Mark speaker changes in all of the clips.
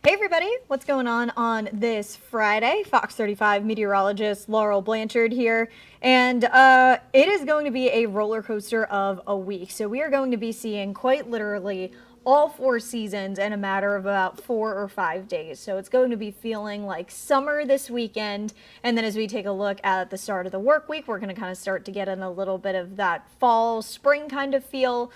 Speaker 1: Hey everybody, what's going on this Friday? Fox 35 meteorologist Laurel Blanchard here, and it is going to be a roller coaster of a week. So we are going to be seeing quite literally all four seasons in a matter of about 4 or 5 days. So it's going to be feeling like summer this weekend, and then as we take a look at the start of the work week, we're going to kind of start to get in a little bit of that fall, spring kind of feel.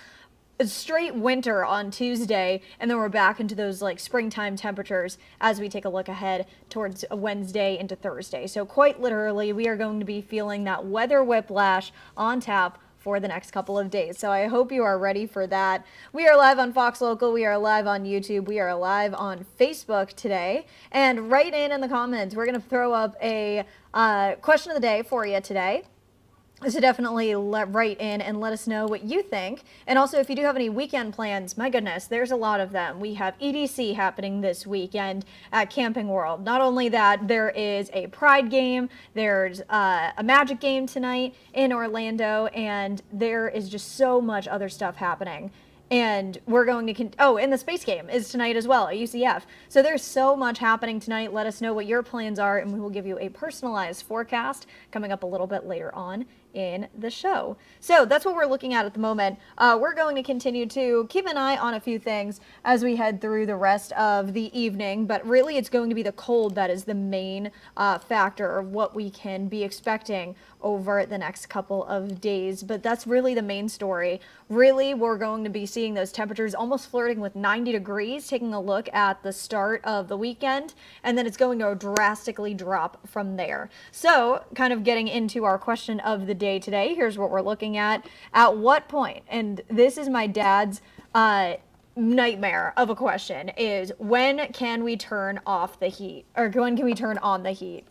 Speaker 1: Straight winter on Tuesday, and then we're back into those like springtime temperatures as we take a look ahead towards Wednesday into Thursday. So quite literally, we are going to be feeling that weather whiplash on tap for the next couple of days. So I hope you are ready for that. We are live on Fox Local, we are live on YouTube, we are live on Facebook today, and write in the comments. We're going to throw up a question of the day for you today. So definitely write in and let us know what you think. And also, if you do have any weekend plans, my goodness, there's a lot of them. We have EDC happening this weekend at Camping World. Not only that, there is a Pride game, there's a Magic game tonight in Orlando, and there is just so much other stuff happening. And we're going to, and the space game is tonight as well at UCF. So there's so much happening tonight. Let us know what your plans are, and we will give you a personalized forecast coming up a little bit later on in the show. So that's what we're looking at the moment. We're going to continue to keep an eye on a few things as we head through the rest of the evening, but really it's going to be the cold that is the main factor of what we can be expecting over the next couple of days. But that's really the main story. Really, we're going to be seeing those temperatures almost flirting with 90 degrees, taking a look at the start of the weekend, and then it's going to drastically drop from there. So kind of getting into our question of the day today, here's what we're looking at. At what point, and this is my dad's nightmare of a question, is when can we turn off the heat, or when can we turn on the heat?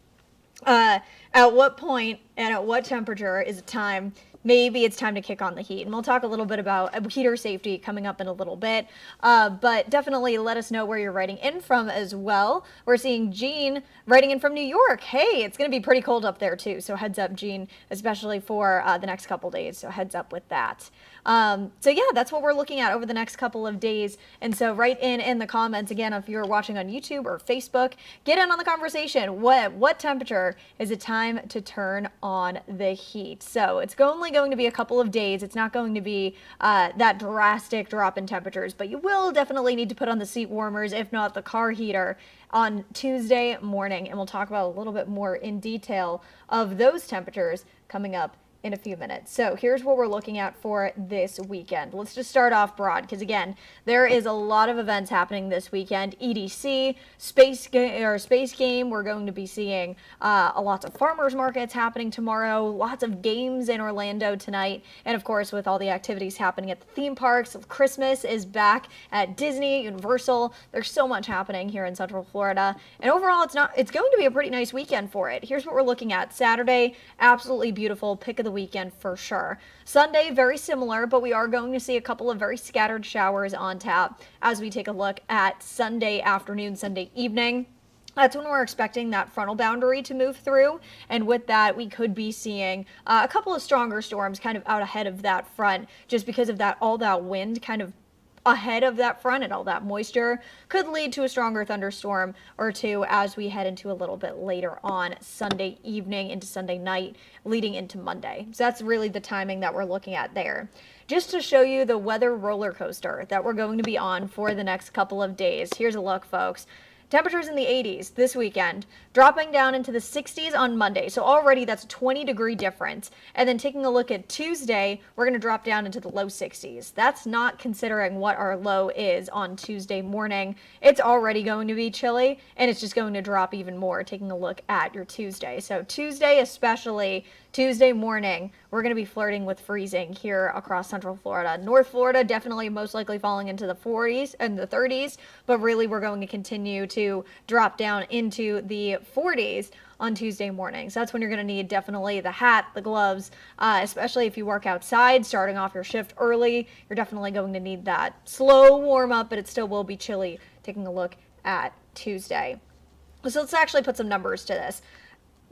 Speaker 1: At what point and at what temperature is it time? Maybe it's time to kick on the heat. And we'll talk a little bit about heater safety coming up in a little bit. But definitely let us know where you're writing in from as well. We're seeing Jean writing in from New York. Hey, it's going to be pretty cold up there too. So heads up, Jean, especially for the next couple days. So heads up with that. So yeah, that's what we're looking at over the next couple of days. And so write in the comments again, if you're watching on YouTube or Facebook, get in on the conversation. What temperature is it time to turn on the heat? So it's only going to be a couple of days. It's not going to be that drastic drop in temperatures, but you will definitely need to put on the seat warmers, if not the car heater, on Tuesday morning. And we'll talk about a little bit more in detail of those temperatures coming up in a few minutes. So here's what we're looking at for this weekend. Let's just start off broad, because again, there is a lot of events happening this weekend. EDC, space game. We're going to be seeing lots of farmers markets happening tomorrow, lots of games in Orlando tonight, and of course with all the activities happening at the theme parks. Christmas is back at Disney, Universal. There's so much happening here in Central Florida, and overall it's going to be a pretty nice weekend for it. Here's what we're looking at. Saturday, absolutely beautiful, pick of the weekend for sure. Sunday, very similar, but we are going to see a couple of very scattered showers on tap as we take a look at Sunday afternoon, Sunday evening. That's when we're expecting that frontal boundary to move through, and with that we could be seeing a couple of stronger storms kind of out ahead of that front, just because of all that wind kind of ahead of that front, and all that moisture could lead to a stronger thunderstorm or two as we head into a little bit later on Sunday evening into Sunday night leading into Monday. So that's really the timing that we're looking at there. Just to show you the weather roller coaster that we're going to be on for the next couple of days. Here's a look, folks. Temperatures in the 80s this weekend, dropping down into the 60s on Monday. So already that's a 20-degree difference. And then taking a look at Tuesday, we're going to drop down into the low 60s. That's not considering what our low is on Tuesday morning. It's already going to be chilly, and it's just going to drop even more taking a look at your Tuesday. So Tuesday, especially Tuesday morning, we're going to be flirting with freezing here across Central Florida. North Florida definitely most likely falling into the 40s and the 30s, but really we're going to continue to drop down into the 40s on Tuesday morning. So that's when you're going to need definitely the hat, the gloves, especially if you work outside, starting off your shift early. You're definitely going to need that slow warm up, but it still will be chilly taking a look at Tuesday. So let's actually put some numbers to this.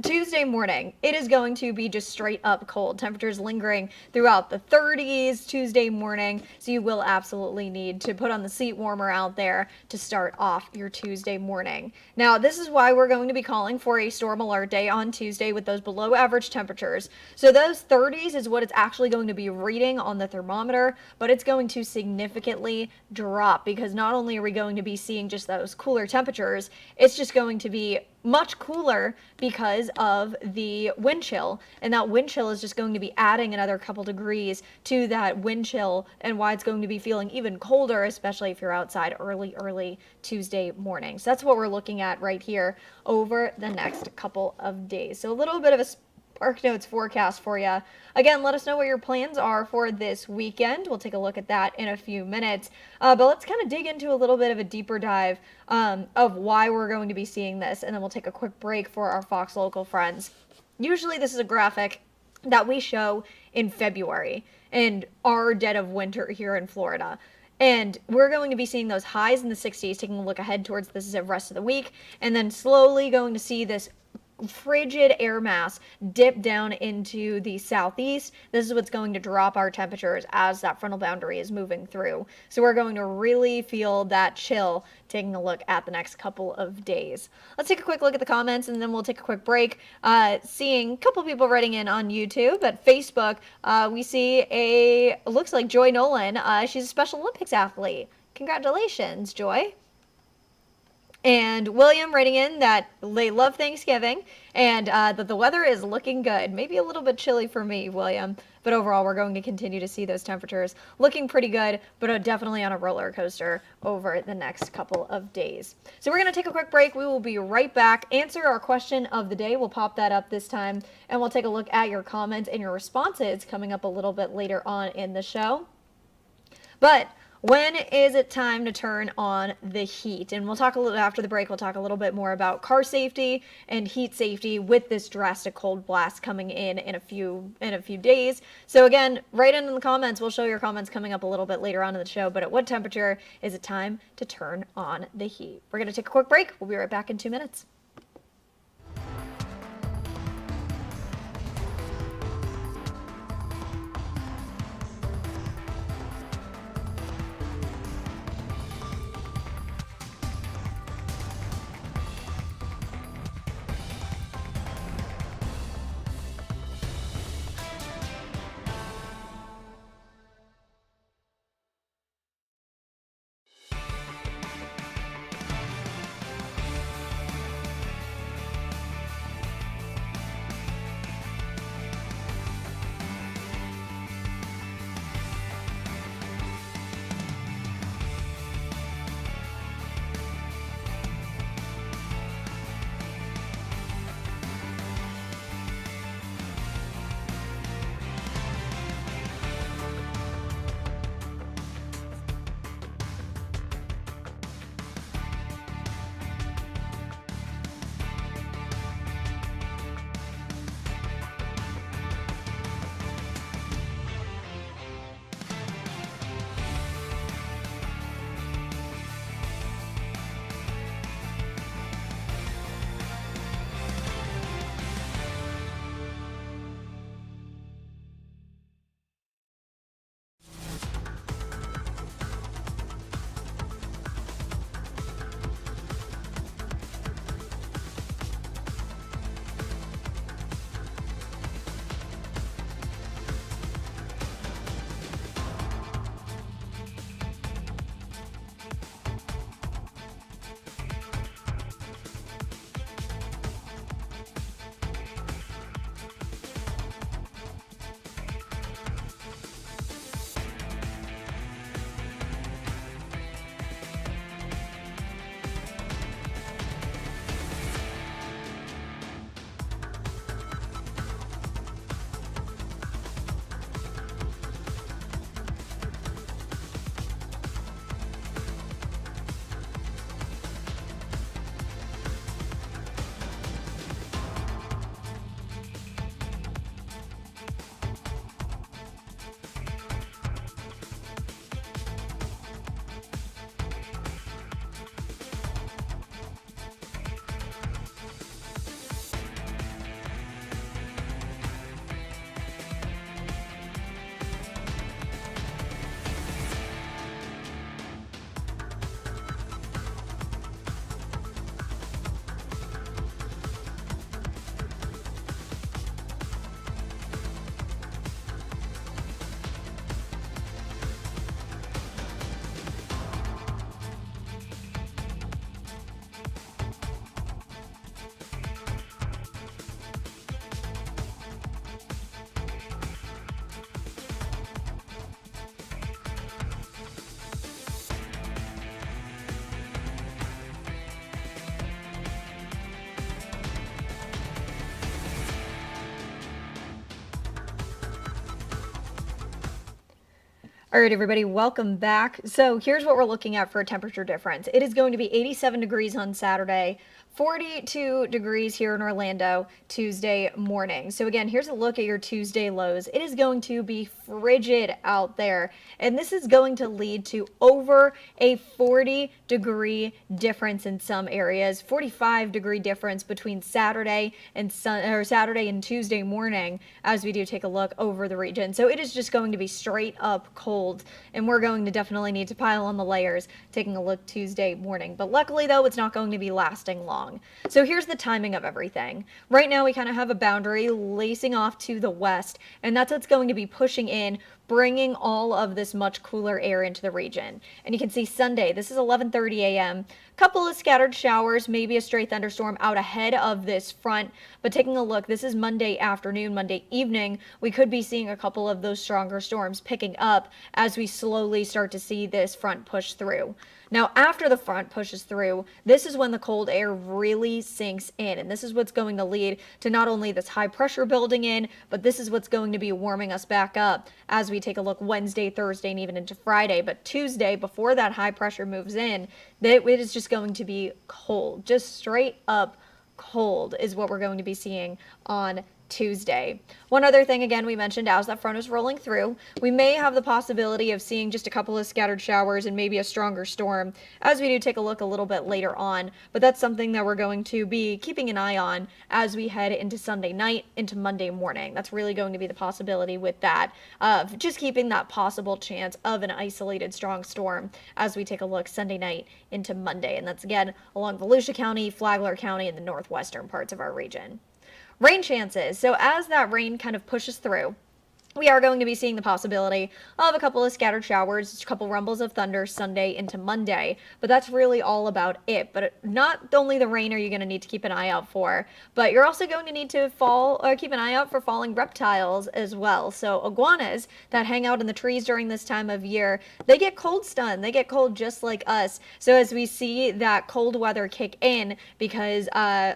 Speaker 1: Tuesday morning, it is going to be just straight up cold. Temperatures lingering throughout the 30s Tuesday morning, so you will absolutely need to put on the seat warmer out there to start off your Tuesday morning. Now, this is why we're going to be calling for a storm alert day on Tuesday with those below average temperatures. So those 30s is what it's actually going to be reading on the thermometer, but it's going to significantly drop because not only are we going to be seeing just those cooler temperatures, it's just going to be much cooler because of the wind chill, and that wind chill is just going to be adding another couple degrees to that wind chill, and why it's going to be feeling even colder, especially if you're outside early Tuesday morning. So that's what we're looking at right here over the next couple of days. So a little bit of a SparkNotes forecast for you. Again, let us know what your plans are for this weekend. We'll take a look at that in a few minutes. But let's kind of dig into a little bit of a deeper dive of why we're going to be seeing this, and then we'll take a quick break for our Fox Local friends. Usually this is a graphic that we show in February in our dead of winter here in Florida. And we're going to be seeing those highs in the 60s, taking a look ahead towards the rest of the week, and then slowly going to see this frigid air mass dip down into the southeast. This is what's going to drop our temperatures as that frontal boundary is moving through. So we're going to really feel that chill taking a look at the next couple of days. Let's take a quick look at the comments and then we'll take a quick break. Seeing a couple people writing in on YouTube. At Facebook, we see looks like Joy Nolan. She's a Special Olympics athlete. Congratulations, Joy. And William writing in that they love Thanksgiving and that the weather is looking good. Maybe a little bit chilly for me, William, but overall we're going to continue to see those temperatures looking pretty good, but definitely on a roller coaster over the next couple of days. So we're going to take a quick break. We will be right back. Answer our question of the day. We'll pop that up this time, and we'll take a look at your comments and your responses coming up a little bit later on in the show. But when is it time to turn on the heat? And we'll talk a little after the break. We'll talk a little bit more about car safety and heat safety with this drastic cold blast coming in a few days. So again, write in the comments. We'll show your comments coming up a little bit later on in the show. But at what temperature is it time to turn on the heat? We're going to take a quick break. We'll be right back in 2 minutes. All right, everybody, welcome back. So here's what we're looking at for a temperature difference. It is going to be 87 degrees on Saturday, 42 degrees here in Orlando Tuesday morning. So again, here's a look at your Tuesday lows. It is going to be frigid out there, and this is going to lead to over a 40-degree difference in some areas, 45-degree difference between Saturday and Saturday and Tuesday morning as we do take a look over the region. So it is just going to be straight up cold, and we're going to definitely need to pile on the layers taking a look Tuesday morning. But luckily though, it's not going to be lasting long. So here's the timing of everything. Right now we kind of have a boundary lacing off to the west, and that's what's going to be pushing in, bringing all of this much cooler air into the region. And you can see Sunday, this is 11:30 a.m. Couple of scattered showers, maybe a stray thunderstorm out ahead of this front. But taking a look, this is Monday afternoon, Monday evening. We could be seeing a couple of those stronger storms picking up as we slowly start to see this front push through. Now, after the front pushes through, this is when the cold air really sinks in. And this is what's going to lead to not only this high pressure building in, but this is what's going to be warming us back up as we take a look Wednesday, Thursday, and even into Friday. But Tuesday, before that high pressure moves in, it is just going to be cold. Just straight up cold is what we're going to be seeing on Tuesday. One other thing, again, we mentioned as that front is rolling through, we may have the possibility of seeing just a couple of scattered showers and maybe a stronger storm as we do take a look a little bit later on. But that's something that we're going to be keeping an eye on as we head into Sunday night, into Monday morning. That's really going to be the possibility with that, of just keeping that possible chance of an isolated strong storm as we take a look Sunday night into Monday. And that's again along Volusia County, Flagler County, and the northwestern parts of our region. Rain chances. So as that rain kind of pushes through, we are going to be seeing the possibility of a couple of scattered showers, a couple rumbles of thunder Sunday into Monday, but that's really all about it. But not only the rain are you going to need to keep an eye out for, but you're also going to need to keep an eye out for falling reptiles as well. So iguanas that hang out in the trees during this time of year, they get cold stunned. They get cold just like us. So as we see that cold weather kick in, because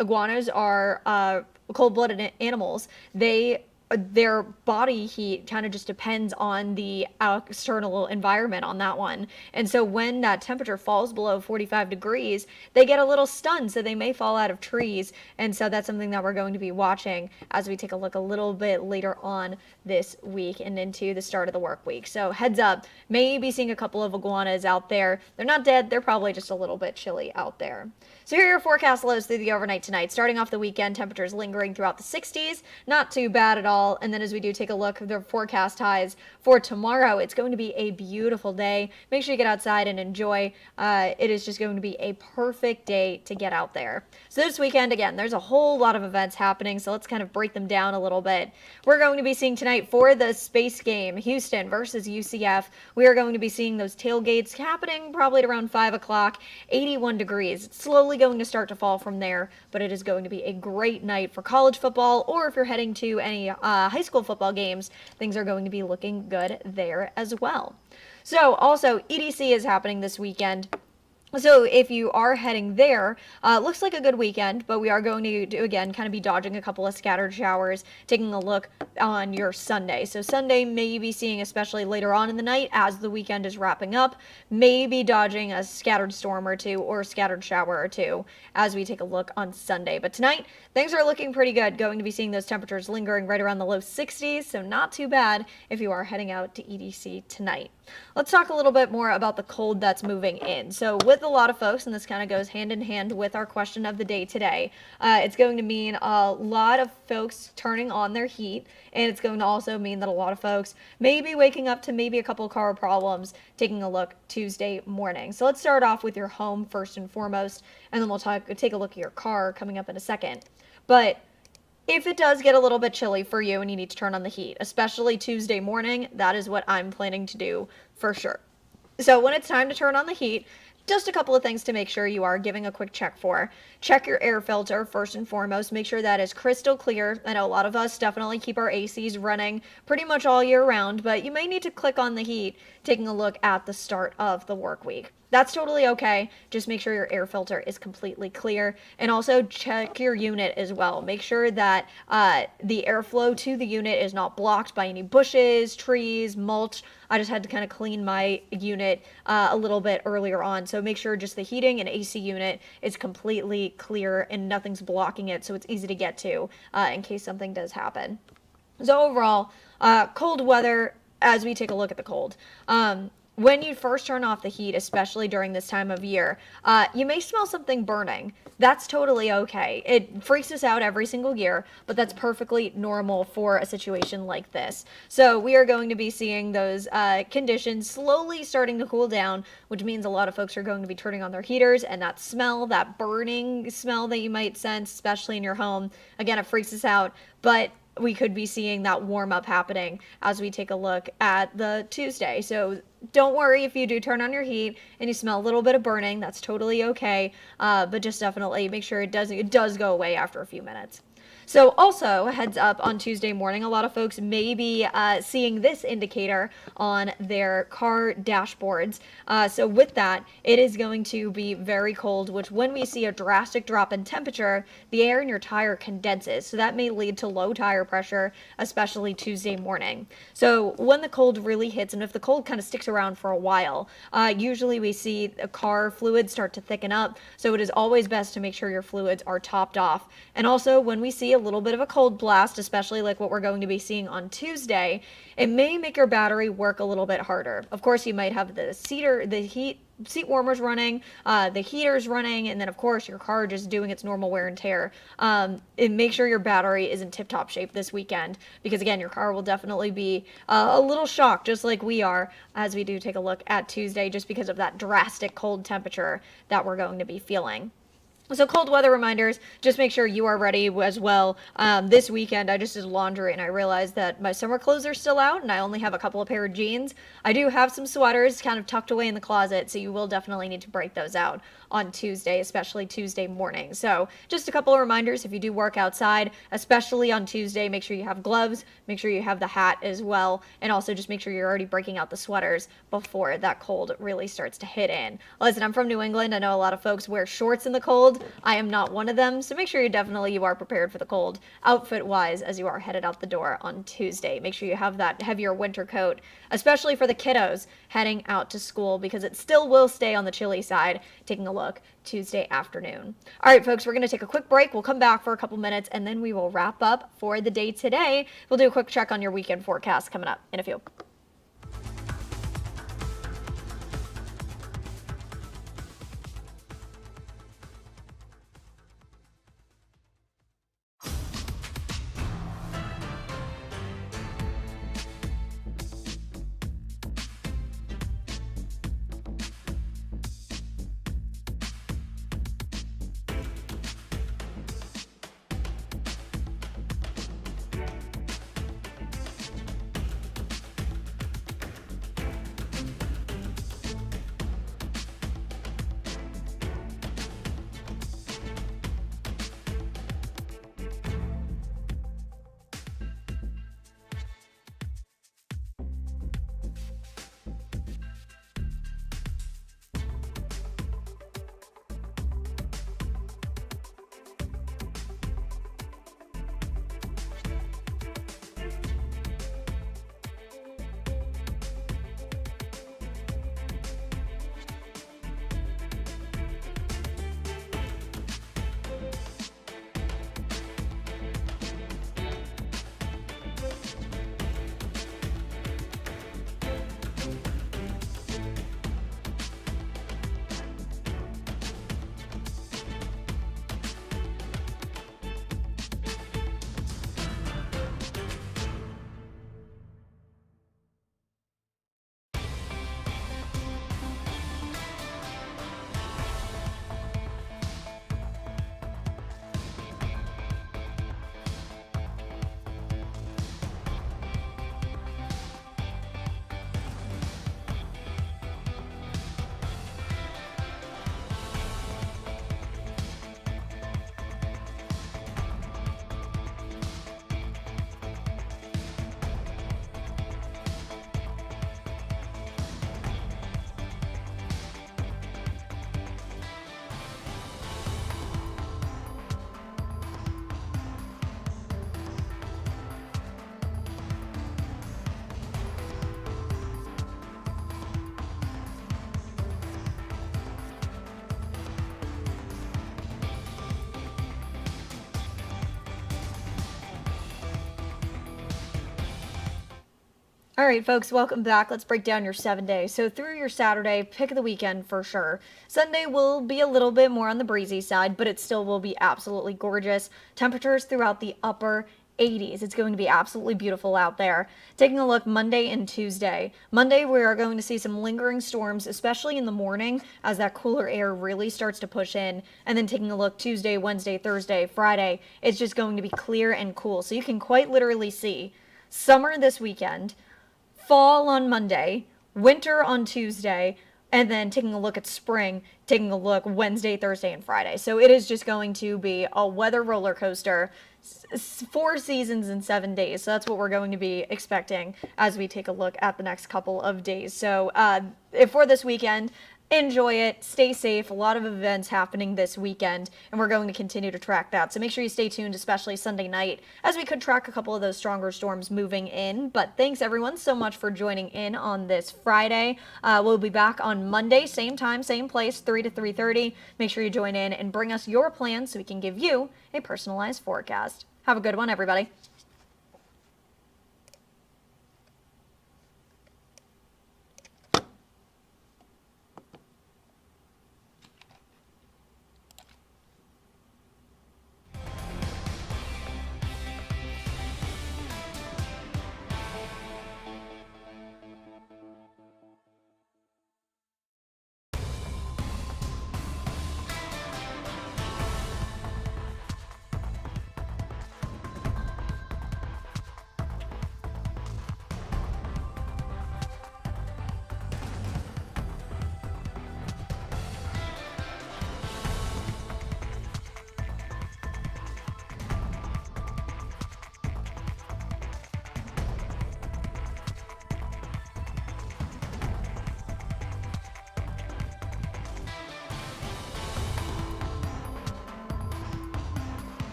Speaker 1: iguanas are cold-blooded animals, their body heat kind of just depends on the external environment on that one. And so when that temperature falls below 45 degrees, they get a little stunned, so they may fall out of trees. And so that's something that we're going to be watching as we take a look a little bit later on this week and into the start of the work week. So heads up, may be seeing a couple of iguanas out there. They're not dead, they're probably just a little bit chilly out there. So here are your forecast lows through the overnight tonight. Starting off the weekend, temperatures lingering throughout the 60s, not too bad at all. And then as we do take a look at the forecast highs for tomorrow, it's going to be a beautiful day. Make sure you get outside and enjoy. It is just going to be a perfect day to get out there. So this weekend, again, there's a whole lot of events happening, so let's kind of break them down a little bit. We're going to be seeing tonight for the space game, Houston versus UCF. We are going to be seeing those tailgates happening probably at around 5 o'clock, 81 degrees. It's slowly going to start to fall from there, but it is going to be a great night for college football, or if you're heading to any high school football games, things are going to be looking good there as well. So also EDC is happening this weekend. So if you are heading there, looks like a good weekend, but we are going to, again, kind of be dodging a couple of scattered showers, taking a look on your Sunday. So Sunday, maybe seeing, especially later on in the night as the weekend is wrapping up, maybe dodging a scattered storm or two or a scattered shower or two as we take a look on Sunday. But tonight, things are looking pretty good. Going to be seeing those temperatures lingering right around the low 60s, so not too bad if you are heading out to EDC tonight. Let's talk a little bit more about the cold that's moving in. So with a lot of folks, and this kind of goes hand in hand with our question of the day today, it's going to mean a lot of folks turning on their heat, and it's going to also mean that a lot of folks may be waking up to maybe a couple car problems taking a look Tuesday morning. So let's start off with your home first and foremost, and then we'll take a look at your car coming up in a second. But if it does get a little bit chilly for you and you need to turn on the heat, especially Tuesday morning, that is what I'm planning to do for sure. So when it's time to turn on the heat, just a couple of things to make sure you are giving a quick check for. Check your air filter first and foremost. Make sure that is crystal clear. I know a lot of us definitely keep our ACs running pretty much all year round, but you may need to click on the heat taking a look at the start of the work week. That's totally okay. Just make sure your air filter is completely clear, and also check your unit as well. Make sure that the airflow to the unit is not blocked by any bushes, trees, mulch. I just had to kind of clean my unit a little bit earlier on, so make sure just the heating and AC unit is completely clear and nothing's blocking it, so it's easy to get to in case something does happen. So overall, cold weather, as we take a look at the cold. When you first turn off the heat, especially during this time of year, you may smell something burning. That's totally okay. It freaks us out every single year, but that's perfectly normal for a situation like this. So we are going to be seeing those conditions slowly starting to cool down, which means a lot of folks are going to be turning on their heaters, and that smell, that burning smell that you might sense, especially in your home, again, it freaks us out, but we could be seeing that warm up happening as we take a look at the Tuesday. So don't worry if you do turn on your heat and you smell a little bit of burning. That's totally okay. But just definitely make sure it does go away after a few minutes. So also, heads up, on Tuesday morning, a lot of folks may be seeing this indicator on their car dashboards. So with that, it is going to be very cold, which when we see a drastic drop in temperature, the air in your tire condenses. So that may lead to low tire pressure, especially Tuesday morning. So when the cold really hits, and if the cold kind of sticks around for a while, usually we see the car fluids start to thicken up. So it is always best to make sure your fluids are topped off. And also, when we see a little bit of a cold blast, especially like what we're going to be seeing on Tuesday, it may make your battery work a little bit harder. Of course, you might have the seat warmers running, the heaters running, and then of course your car just doing its normal wear and tear. And make sure your battery is in tip-top shape this weekend, because again, your car will definitely be a little shocked, just like we are, as we do take a look at Tuesday, just because of that drastic cold temperature that we're going to be feeling. So cold weather reminders, just make sure you are ready as well. This weekend, I just did laundry and I realized that my summer clothes are still out and I only have a couple of pair of jeans. I do have some sweaters kind of tucked away in the closet, so you will definitely need to break those out on Tuesday, especially Tuesday morning. So just a couple of reminders, if you do work outside, especially on Tuesday, make sure you have gloves, make sure you have the hat as well, and also just make sure you're already breaking out the sweaters before that cold really starts to hit in. Listen, I'm from New England. I know a lot of folks wear shorts in the cold. I am not one of them, so make sure you are prepared for the cold outfit-wise as you are headed out the door on Tuesday. Make sure you have that heavier winter coat, especially for the kiddos heading out to school, because it still will stay on the chilly side. Taking a look Tuesday afternoon. All right, folks, we're going to take a quick break. We'll come back for a couple minutes, and then we will wrap up for the day today. We'll do a quick check on your weekend forecast coming up in a few. All right, folks, welcome back. Let's break down your 7 days. So through your Saturday, pick of the weekend for sure. Sunday will be a little bit more on the breezy side, but it still will be absolutely gorgeous. Temperatures throughout the upper 80s. It's going to be absolutely beautiful out there. Taking a look Monday and Tuesday. Monday, we are going to see some lingering storms, especially in the morning as that cooler air really starts to push in. And then taking a look Tuesday, Wednesday, Thursday, Friday, it's just going to be clear and cool. So you can quite literally see summer this weekend, fall on Monday, winter on Tuesday, and then taking a look at spring, taking a look Wednesday, Thursday, and Friday. So it is just going to be a weather roller coaster, 4 seasons in 7 days. So that's what we're going to be expecting as we take a look at the next couple of days. So for this weekend, enjoy it, stay safe. A lot of events happening this weekend, and we're going to continue to track that. So make sure you stay tuned, especially Sunday night, as we could track a couple of those stronger storms moving in. But thanks everyone so much for joining in on this Friday. We'll be back on Monday, same time, same place, 3 to 3:30. Make sure you join in and bring us your plans so we can give you a personalized forecast. Have a good one, everybody.